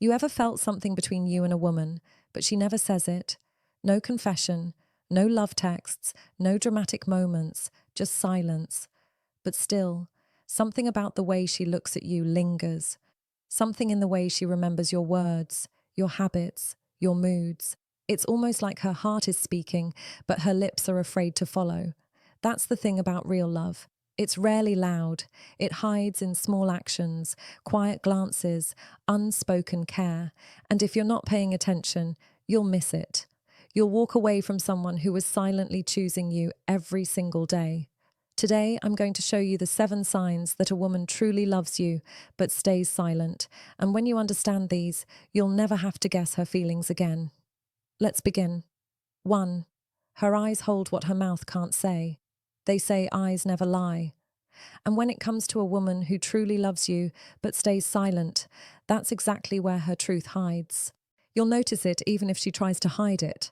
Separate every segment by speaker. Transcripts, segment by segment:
Speaker 1: You ever felt something between you and a woman, but she never says it? No confession, no love texts, no dramatic moments, just silence. But still, something about the way she looks at you lingers. Something in the way she remembers your words, your habits, your moods. It's almost like her heart is speaking, but her lips are afraid to follow. That's the thing about real love. It's rarely loud. It hides in small actions, quiet glances, unspoken care. And if you're not paying attention, you'll miss it. You'll walk away from someone who is silently choosing you every single day. Today, I'm going to show you the 7 signs that a woman truly loves you but stays silent. And when you understand these, you'll never have to guess her feelings again. Let's begin. 1. Her eyes hold what her mouth can't say. They say eyes never lie. And when it comes to a woman who truly loves you but stays silent, that's exactly where her truth hides. You'll notice it even if she tries to hide it.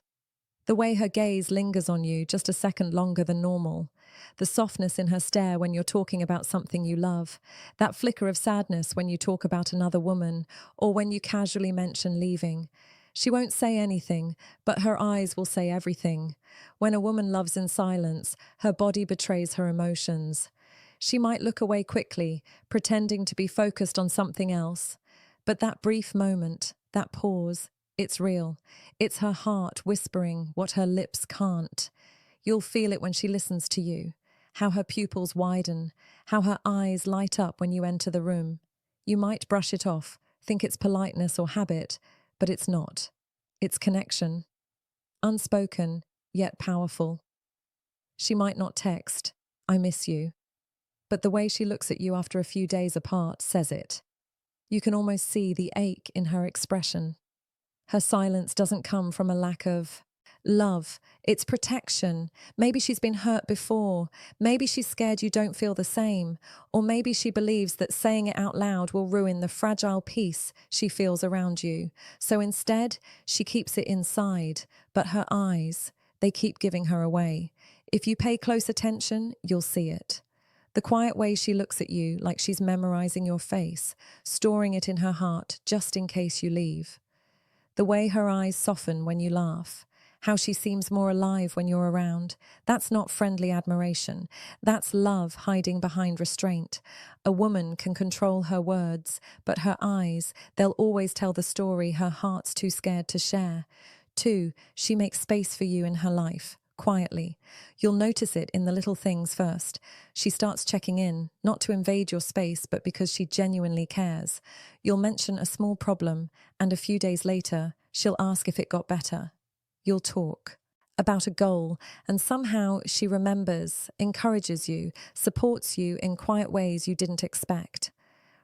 Speaker 1: The way her gaze lingers on you just a second longer than normal. The softness in her stare when you're talking about something you love. That flicker of sadness when you talk about another woman or when you casually mention leaving. She won't say anything, but her eyes will say everything. When a woman loves in silence, her body betrays her emotions. She might look away quickly, pretending to be focused on something else. But that brief moment, that pause, it's real. It's her heart whispering what her lips can't. You'll feel it when she listens to you, how her pupils widen, how her eyes light up when you enter the room. You might brush it off, think it's politeness or habit, but it's not. It's connection. Unspoken, yet powerful. She might not text, "I miss you," but the way she looks at you after a few days apart says it. You can almost see the ache in her expression. Her silence doesn't come from a lack of love. It's protection. Maybe she's been hurt before. Maybe she's scared you don't feel the same. Or maybe she believes that saying it out loud will ruin the fragile peace she feels around you. So instead, she keeps it inside. But her eyes, they keep giving her away. If you pay close attention, you'll see it. The quiet way she looks at you, like she's memorizing your face, storing it in her heart just in case you leave. The way her eyes soften when you laugh. How she seems more alive when you're around. That's not friendly admiration. That's love hiding behind restraint. A woman can control her words, but her eyes, they'll always tell the story her heart's too scared to share. 2, she makes space for you in her life, quietly. You'll notice it in the little things first. She starts checking in, not to invade your space, but because she genuinely cares. You'll mention a small problem, and a few days later, she'll ask if it got better. You'll talk about a goal, and somehow she remembers, encourages you, supports you in quiet ways you didn't expect.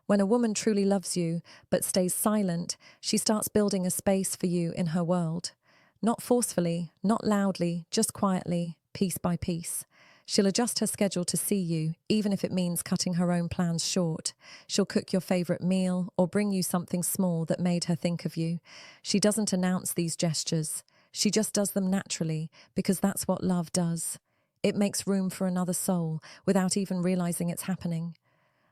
Speaker 1: When a woman truly loves you, but stays silent, she starts building a space for you in her world. Not forcefully, not loudly, just quietly, piece by piece. She'll adjust her schedule to see you, even if it means cutting her own plans short. She'll cook your favorite meal or bring you something small that made her think of you. She doesn't announce these gestures. She just does them naturally, because that's what love does. It makes room for another soul without even realizing it's happening.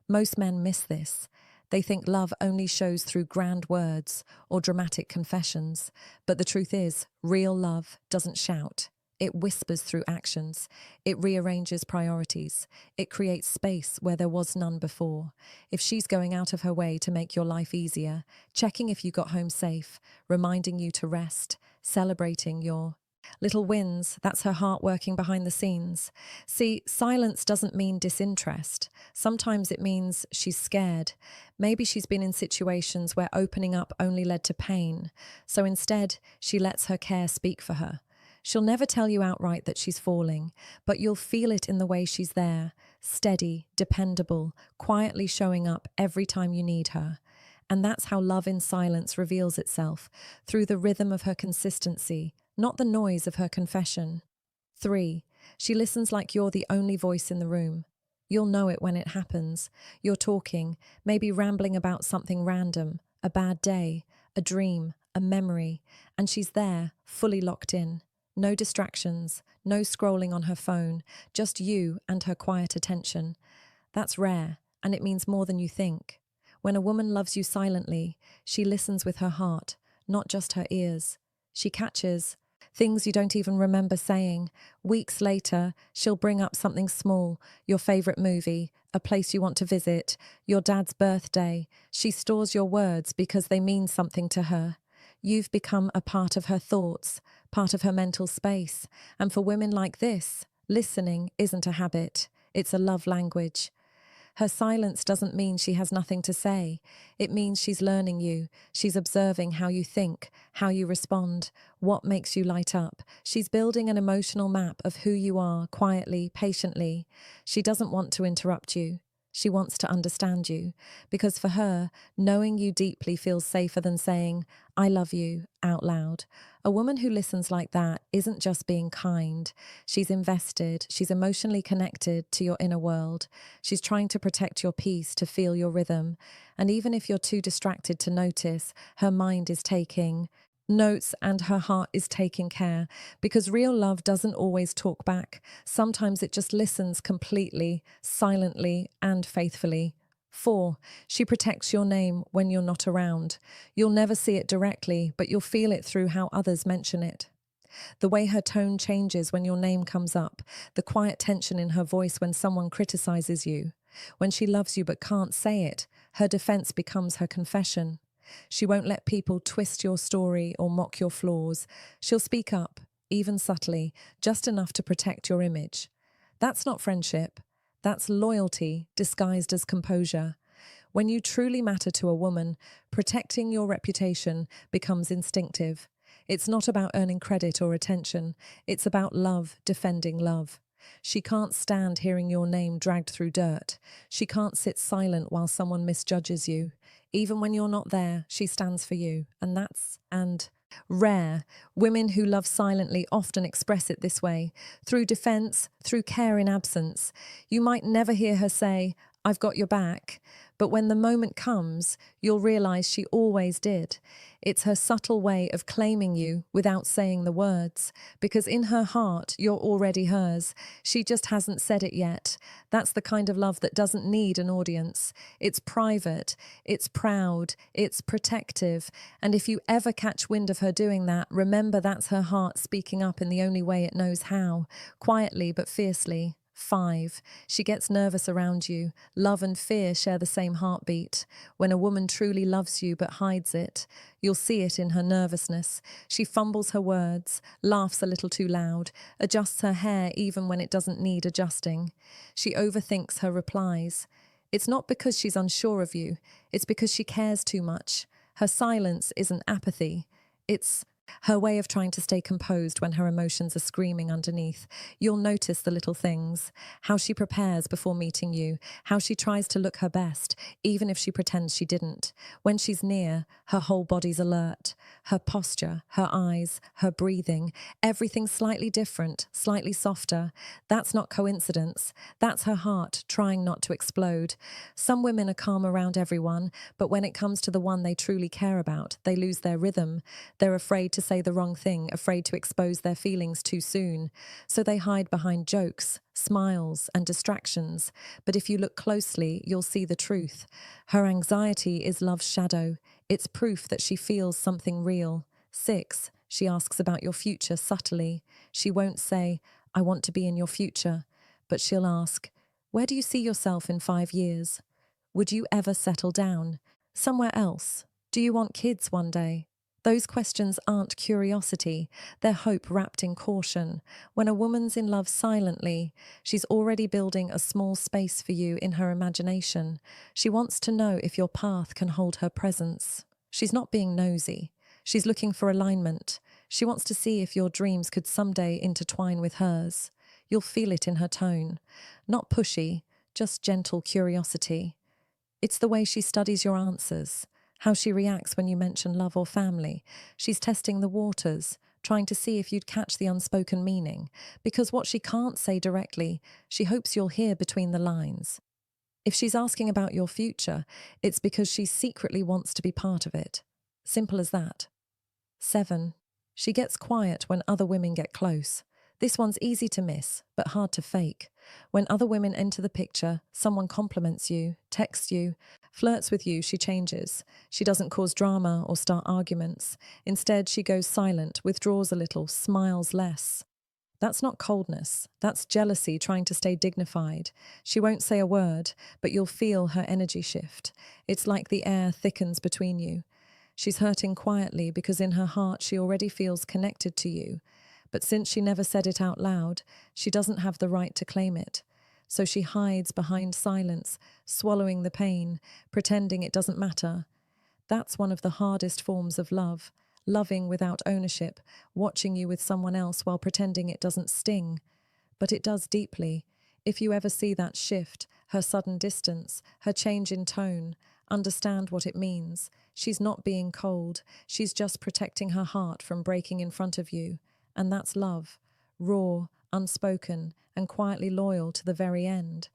Speaker 1: Most men miss this. They think love only shows through grand words or dramatic confessions. But the truth is, real love doesn't shout. It whispers through actions. It rearranges priorities. It creates space where there was none before. If she's going out of her way to make your life easier, checking if you got home safe, reminding you to rest, celebrating your little wins, that's her heart working behind the scenes. See, silence doesn't mean disinterest. Sometimes it means she's scared. Maybe she's been in situations where opening up only led to pain. So instead, she lets her care speak for her. She'll never tell you outright that she's falling, but you'll feel it in the way she's there, steady, dependable, quietly showing up every time you need her. And that's how love in silence reveals itself, through the rhythm of her consistency, not the noise of her confession. 3, she listens like you're the only voice in the room. You'll know it when it happens. You're talking, maybe rambling about something random, a bad day, a dream, a memory, and she's there, fully locked in. No distractions, no scrolling on her phone, just you and her quiet attention. That's rare, and it means more than you think. When a woman loves you silently, she listens with her heart, not just her ears. She catches things you don't even remember saying. Weeks later, she'll bring up something small, your favorite movie, a place you want to visit, your dad's birthday. She stores your words because they mean something to her. You've become a part of her thoughts, part of her mental space. And for women like this, listening isn't a habit, it's a love language. Her silence doesn't mean she has nothing to say. It means she's learning you. She's observing how you think, how you respond, what makes you light up. She's building an emotional map of who you are, quietly, patiently. She doesn't want to interrupt you. She wants to understand you, because for her, knowing you deeply feels safer than saying, "I love you," out loud. A woman who listens like that isn't just being kind. She's invested, she's emotionally connected to your inner world. She's trying to protect your peace, to feel your rhythm. And even if you're too distracted to notice, her mind is taking notes and her heart is taking care, because real love doesn't always talk back. Sometimes it just listens completely, silently, and faithfully. 4. She protects your name when you're not around. You'll never see it directly, but you'll feel it through how others mention it. The way her tone changes when your name comes up, the quiet tension in her voice when someone criticizes you. When she loves you but can't say it, her defense becomes her confession. She won't let people twist your story or mock your flaws. She'll speak up, even subtly, just enough to protect your image. That's not friendship. That's loyalty disguised as composure. When you truly matter to a woman, protecting your reputation becomes instinctive. It's not about earning credit or attention. It's about love defending love. She can't stand hearing your name dragged through dirt. She can't sit silent while someone misjudges you. Even when you're not there, she stands for you. And rare. Women who love silently often express it this way, through defense, through care in absence. You might never hear her say, "I've got your back," but when the moment comes, you'll realize she always did. It's her subtle way of claiming you without saying the words, because in her heart, you're already hers. She just hasn't said it yet. That's the kind of love that doesn't need an audience. It's private, it's proud, it's protective. And if you ever catch wind of her doing that, remember that's her heart speaking up in the only way it knows how, quietly but fiercely. 5. She gets nervous around you. Love and fear share the same heartbeat. When a woman truly loves you but hides it, you'll see it in her nervousness. She fumbles her words, laughs a little too loud, adjusts her hair even when it doesn't need adjusting. She overthinks her replies. It's not because she's unsure of you, it's because she cares too much. Her silence isn't apathy, it's her way of trying to stay composed when her emotions are screaming underneath. You'll notice the little things, how she prepares before meeting you, how she tries to look her best, even if she pretends she didn't. When she's near, her whole body's alert. Her posture, her eyes, her breathing, everything slightly different, slightly softer. That's not coincidence. That's her heart trying not to explode. Some women are calm around everyone, but when it comes to the one they truly care about, they lose their rhythm. They're afraid to say the wrong thing, afraid to expose their feelings too soon. So they hide behind jokes, smiles, and distractions. But if you look closely, you'll see the truth. Her anxiety is love's shadow. It's proof that she feels something real. 6. She asks about your future subtly. She won't say, "I want to be in your future," but she'll ask, "Where do you see yourself in 5 years? Would you ever settle down? Somewhere else? Do you want kids one day?" Those questions aren't curiosity, they're hope wrapped in caution. When a woman's in love silently, she's already building a small space for you in her imagination. She wants to know if your path can hold her presence. She's not being nosy. She's looking for alignment. She wants to see if your dreams could someday intertwine with hers. You'll feel it in her tone. Not pushy, just gentle curiosity. It's the way she studies your answers, how she reacts when you mention love or family. She's testing the waters, trying to see if you'd catch the unspoken meaning, because what she can't say directly, she hopes you'll hear between the lines. If she's asking about your future, it's because she secretly wants to be part of it. Simple as that. 7. She gets quiet when other women get close. This one's easy to miss, but hard to fake. When other women enter the picture, someone compliments you, texts you, flirts with you, she changes. She doesn't cause drama or start arguments. Instead, she goes silent, withdraws a little, smiles less. That's not coldness. That's jealousy trying to stay dignified. She won't say a word, but you'll feel her energy shift. It's like the air thickens between you. She's hurting quietly because in her heart she already feels connected to you. But since she never said it out loud, she doesn't have the right to claim it. So she hides behind silence, swallowing the pain, pretending it doesn't matter. That's one of the hardest forms of love. Loving without ownership, watching you with someone else while pretending it doesn't sting. But it does deeply. If you ever see that shift, her sudden distance, her change in tone, understand what it means. She's not being cold. She's just protecting her heart from breaking in front of you. And that's love. Raw, unspoken, and quietly loyal to the very end.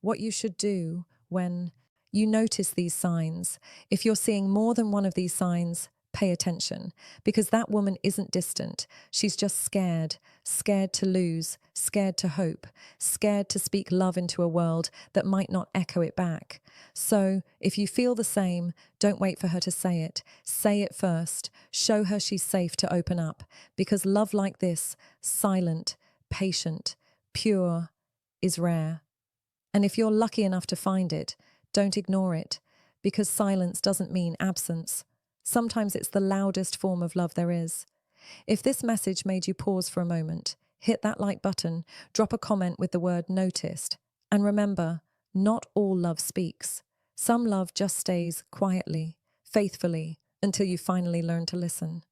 Speaker 1: What you should do when you notice these signs, if you're seeing more than one of these signs, pay attention, because that woman isn't distant. She's just scared, scared to lose, scared to hope, scared to speak love into a world that might not echo it back. So if you feel the same, don't wait for her to say it. Say it first. Show her she's safe to open up, because love like this, silent, patient, pure, is rare. And if you're lucky enough to find it, don't ignore it, because silence doesn't mean absence. Sometimes it's the loudest form of love there is. If this message made you pause for a moment, hit that like button, drop a comment with the word noticed. And remember, not all love speaks. Some love just stays quietly, faithfully, until you finally learn to listen.